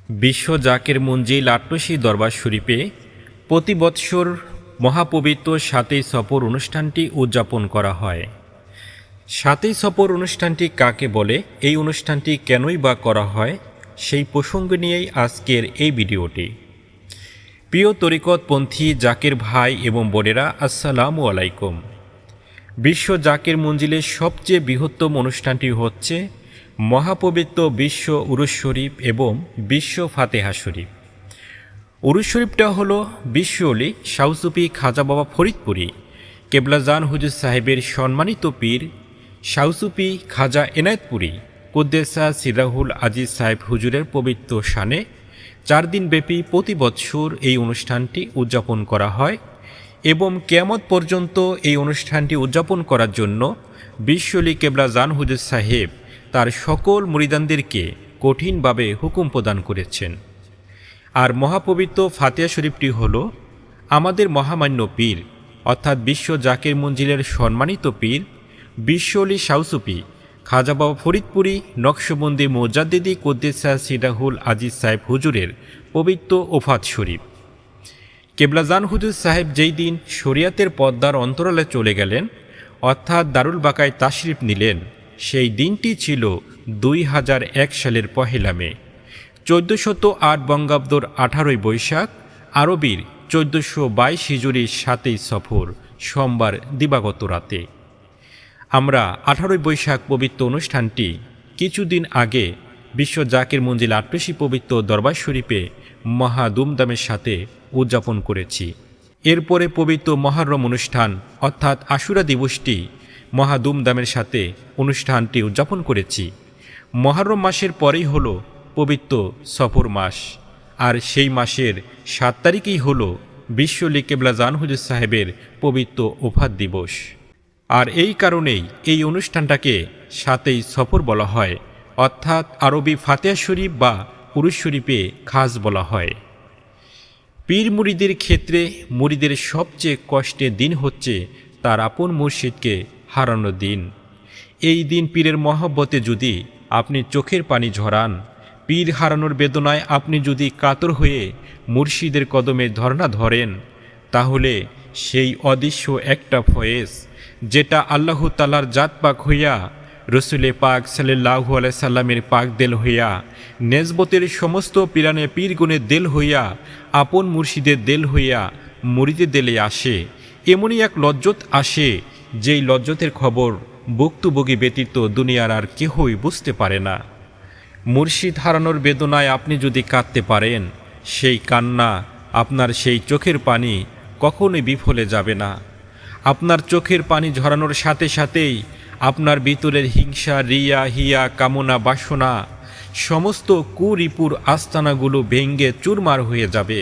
বিশ্ব জাকের মঞ্জিল আট্টসী দরবার শরীফে প্রতি বৎসর মহাপবিত্র সাতেই সফর অনুষ্ঠানটি উদযাপন করা হয়। সাতেই সফর অনুষ্ঠানটি কাকে বলে, এই অনুষ্ঠানটি কেনই বা করা হয়, সেই প্রসঙ্গ নিয়েই আজকের এই ভিডিওটি। প্রিয় তরিকতপন্থী জাকের ভাই এবং বোনেরা, আসসালামু আলাইকুম। বিশ্ব জাকের মঞ্জিলের সবচেয়ে বৃহত্তম অনুষ্ঠানটি হচ্ছে মহাপবিত্র বিশ্ব উরুস শরীফ এবং বিশ্ব ফাতেহা শরীফ। উরুস শরীফটা হলো বিশ্ব অলি শাহ সুফি খাজা বাবা ফরিদপুরি কেবলাজান হুজুর সাহেবের সম্মানিত পীর শাহ সুফি খাজা এনায়েতপুরি কুদ্দেসা সিরাহুল আজিজ সাহেব হুজুরের পবিত্র শানে 4 দিনব্যাপী প্রতি বৎসর এই অনুষ্ঠানটি উদযাপন করা হয় এবং কিয়ামত পর্যন্ত এই অনুষ্ঠানটি উদযাপন করার জন্য বিশ্ব অলি কেবলাজান হুজুর সাহেব তার সকল মুরিদানদেরকে কঠিনভাবে হুকুম প্রদান করেছেন। আর মহাপবিত্র ফাতেহা শরীফটি হল আমাদের মহামান্য পীর অর্থাৎ বিশ্ব জাকের মঞ্জিলের সম্মানিত পীর বিশ্ব অলি শাহ সুফি খাজা বাবা ফরিদপুরি নকশবন্দি মুজাদ্দিদি কুদ্দেসা সিরাহুল আজিজ সাহেব হুজুরের পবিত্র ওফাত শরীফ। কেবলাজান হুজুর সাহেব যেই দিন শরিয়াতের পর্দার অন্তরালে চলে গেলেন অর্থাৎ দারুল বাকায় তাশরিফ নিলেন, সেই দিনটি ছিল 2001 সালের 1 মে, 1408 বঙ্গাব্দর 18 বৈশাখ, আরবির 1422 হিজরির 7 সফর সোমবার দিবাগত রাতে। আমরা 18 বৈশাখ পবিত্র অনুষ্ঠানটি কিছুদিন আগে বিশ্ব জাকের মঞ্জিল আট্টসী পবিত্র দরবার শরীফে মহা ধুমধামের সাথে উদযাপন করেছি। এরপরে পবিত্র মহররম অনুষ্ঠান অর্থাৎ আশুরা দিবসটি মহা ধুমধামের সাথে অনুষ্ঠানটি উদযাপন করেছি। মহররম মাসের পরেই হলো পবিত্র সফর মাস, আর সেই মাসের 7 তারিখেই হলো বিশ্ব অলি কেবলাজান হুজুর সাহেবের পবিত্র ওফাত দিবস। আর এই কারণেই এই অনুষ্ঠানটাকে 7ই সফর বলা হয়, অর্থাৎ আরবি ফাতেহা শরীফ বা উরুস শরীফে খাস বলা হয়। পীর মুরিদের ক্ষেত্রে মুরিদের সবচেয়ে কষ্টের দিন হচ্ছে তার আপন মুর্শিদকে হারানোর দিন। এই দিন পীরের মহব্বতে যদি আপনি চোখের পানি ঝরান, পীর হারানোর বেদনায় আপনি যদি কাতর হয়ে মুর্শিদের কদমে ধর্ণা ধরেন, তাহলে সেই অদৃশ্য একটা ফয়েজ যেটা আল্লাহ তাআলার জাত পাক হইয়া রসুলে পাক সাল্লাল্লাহু আলাইহি সাল্লামের পাক দেল হইয়া নেজবতের সমস্ত পীরানে পীরগুণের দেল হইয়া আপন মুর্শিদের দেল হইয়া মুরিদের দেলে আসে, এমনই এক লজ্জত আসে যেই লজ্জতের খবর ভুক্তভোগী ব্যতীত দুনিয়ার আর কেহই বুঝতে পারে না। মুর্শিদ হারানোর বেদনায় আপনি যদি কাঁদতে পারেন, সেই কান্না আপনার সেই চোখের পানি কখনোই বিফলে যাবে না। আপনার চোখের পানি ঝরানোর সাথে সাথেই আপনার ভিতরের হিংসা, রিয়া, হিয়া, কামনা, বাসনা সমস্ত কুরিপুর আস্তানাগুলো ভেঙ্গে চুরমার হয়ে যাবে।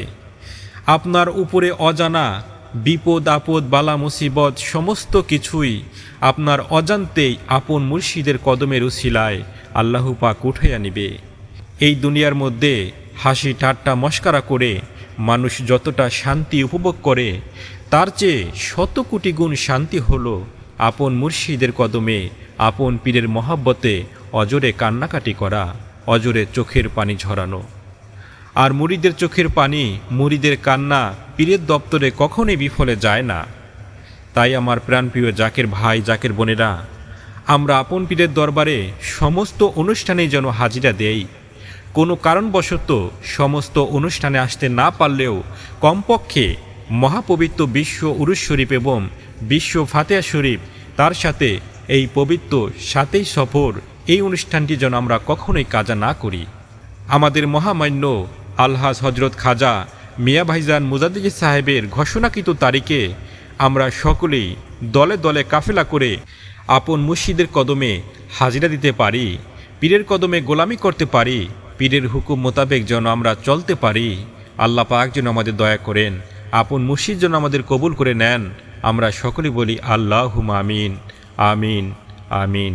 আপনার উপরে অজানা বিপদ আপদ বালা মুসিবত সমস্ত কিছুই আপনার অজান্তেই আপন মুর্শিদের কদমের উছিলায় আল্লাহ পাক উঠাইয়া নিবে। এই দুনিয়ার মধ্যে হাসি ঠাট্টা মস্করা করে মানুষ যতটা শান্তি উপভোগ করে, তার চেয়ে 100 কোটি গুণ শান্তি হলো আপন মুর্শিদের কদমে আপন পীরের মহব্বতে অজরে কান্নাকাটি করা, অজরে চোখের পানি ঝরানো। আর মুরিদের চোখের পানি, মুরিদের কান্না পীরের দপ্তরে কখনোই বিফলে যায় না। তাই আমার প্রাণপ্রিয় জাকের ভাই, জাকের বোনেরা, আমরা আপন পীরের দরবারে সমস্ত অনুষ্ঠানেই যেন হাজিরা দেই। কোনো কারণবশত সমস্ত অনুষ্ঠানে আসতে না পারলেও কমপক্ষে মহাপবিত্র বিশ্ব উরুস শরীফ এবং বিশ্ব ফাতেহা শরীফ, তার সাথে এই পবিত্র 7ই সফর, এই অনুষ্ঠানটি যেন আমরা কখনোই কাজা না করি। আমাদের মহামান্য আলহাজ হজরত খাজা মিয়া ভাইজান মুজাদ্দিদ সাহেবের ঘোষণাকৃত তারিখে আমরা সকলেই দলে দলে কাফেলা করে আপন মুর্শিদের কদমে হাজিরা দিতে পারি, পীরের কদমে গোলামি করতে পারি, পীরের হুকুম মোতাবেক যেন আমরা চলতে পারি। আল্লাহ পাক যেন আমাদের দয়া করেন, আপন মুর্শিদ যেন আমাদের কবুল করে নেন। আমরা সকলে বলি আল্লাহুম্মা আমিন, আমিন, আমিন।